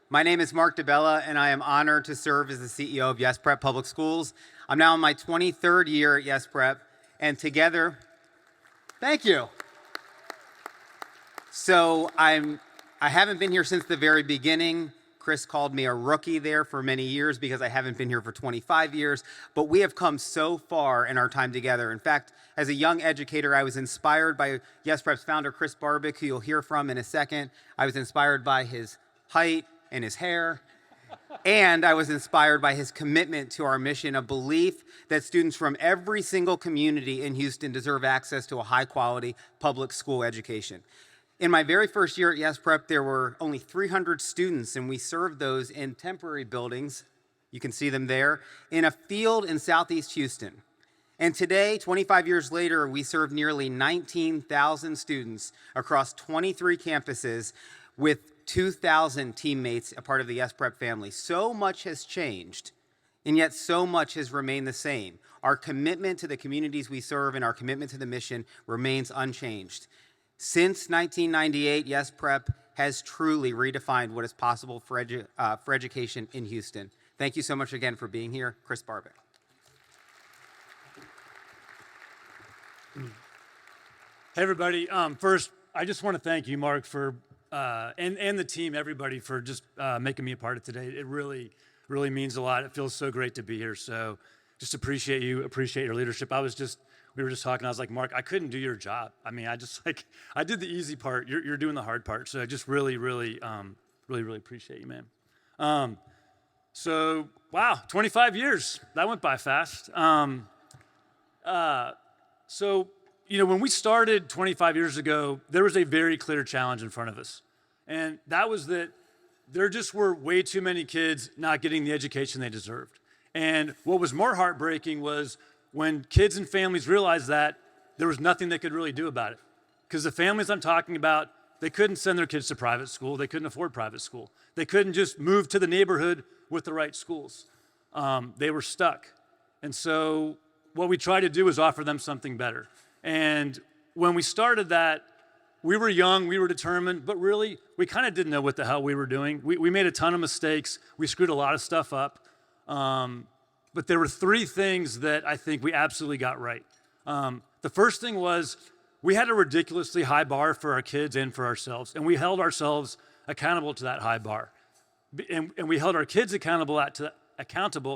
My name is Mark DeBella, and I am honored to serve as the CEO of Yes Prep Public Schools. I'm now in my 23rd year at Yes Prep, and together, thank you. So I haven't been here since the very beginning. Chris called me a rookie there for many years because I haven't been here for 25 years, but we have come so far in our time together. In fact, as a young educator, I was inspired by Yes Prep's founder, Chris Barbick, who you'll hear from in a second. I was inspired by his height and his hair, and I was inspired by his commitment to our mission of belief that students from every single community in Houston deserve access to a high-quality public school education. In my very first year at Yes Prep, there were only 300 students, and we served those in temporary buildings. You can see them there, in a field in Southeast Houston. And today, 25 years later, we serve nearly 19,000 students across 23 campuses with 2,000 teammates, a part of the Yes Prep family. So much has changed, and yet so much has remained the same. Our commitment to the communities we serve and our commitment to the mission remains unchanged. Since 1998, Yes Prep has truly redefined what is possible for education in Houston. Thank you so much again for being here. Chris Barbick. Hey, everybody. First, I just want to thank you, Mark, for and the team, everybody, for just making me a part of today. It really, really means a lot. It feels so great to be here. So just appreciate you, appreciate your leadership. We were just talking, I was like, Mark, I couldn't do your job. I mean, I did the easy part. You're doing the hard part. So I just really, really appreciate you, man. So, wow, 25 years. That went by fast. So, when we started 25 years ago, there was a very clear challenge in front of us. And that was that there just were way too many kids not getting the education they deserved. And what was more heartbreaking was when kids and families realized that, there was nothing they could really do about it. Because the families I'm talking about, they couldn't send their kids to private school. They couldn't afford private school. They couldn't just move to the neighborhood with the right schools. They were stuck. And so what we tried to do was offer them something better. And when we started that, we were young, we were determined, but really, we kind of didn't know what the hell we were doing. We made a ton of mistakes. We screwed a lot of stuff up. But there were three things that I think we absolutely got right. The first thing was we had a ridiculously high bar for our kids and for ourselves, and we held ourselves accountable to that high bar. And we held our kids accountable,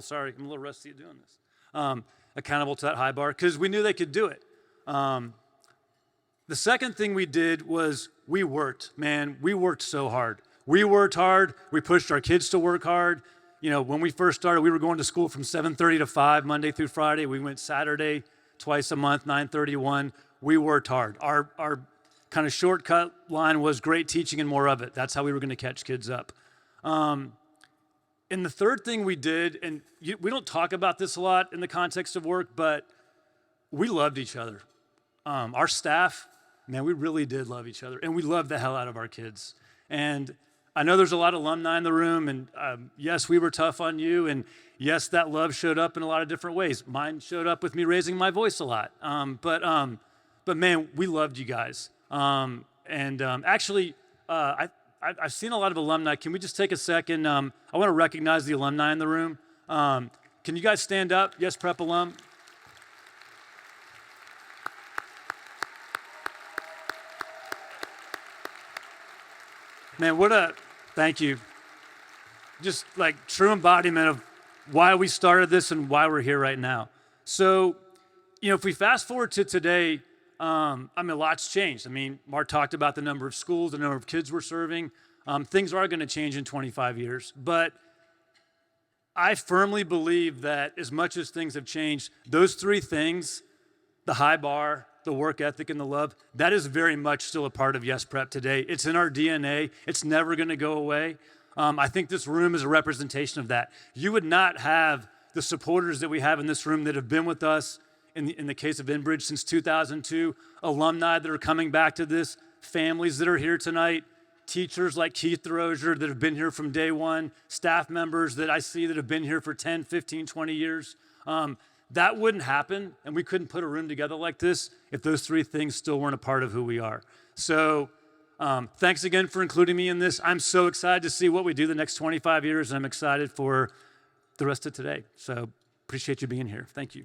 sorry, I'm a little rusty at doing this, accountable to that high bar because we knew they could do it. The second thing we did was we worked. Man, we worked so hard. We worked hard. We pushed our kids to work hard. When we first started, we were going to school from 7:30 to 5, Monday through Friday. We went Saturday twice a month, 9:31. We worked hard. Our kind of shortcut line was great teaching and more of it. That's how we were going to catch kids up. And the third thing we did, and we don't talk about this a lot in the context of work, but we loved each other. Our staff, man, we really did love each other, and we loved the hell out of our kids. And I know there's a lot of alumni in the room, and yes, we were tough on you, and yes, that love showed up in a lot of different ways. Mine showed up with me raising my voice a lot. But man, we loved you guys. Actually, I've seen a lot of alumni. Can we just take a second? I want to recognize the alumni in the room. Can you guys stand up? Yes, Prep alum. Man, thank you. Just like true embodiment of why we started this and why we're here right now. So, if we fast forward to today, a lot's changed. Mark talked about the number of schools, the number of kids we're serving. Things are going to change in 25 years. But I firmly believe that as much as things have changed, those three things, the high bar, the work ethic, and the love, that is very much still a part of Yes Prep today. It's in our DNA. It's never going to go away. I think this room is a representation of that. You would not have the supporters that we have in this room that have been with us in the case of Enbridge since 2002, alumni that are coming back to this, families that are here tonight, teachers like Keith DeRozier that have been here from day one, staff members that I see that have been here for 10, 15, 20 years. That wouldn't happen, and we couldn't put a room together like this if those three things still weren't a part of who we are. So Thanks again for including me in this. I'm so excited to see what we do the next 25 years, and I'm excited for the rest of today. So appreciate you being here. Thank you.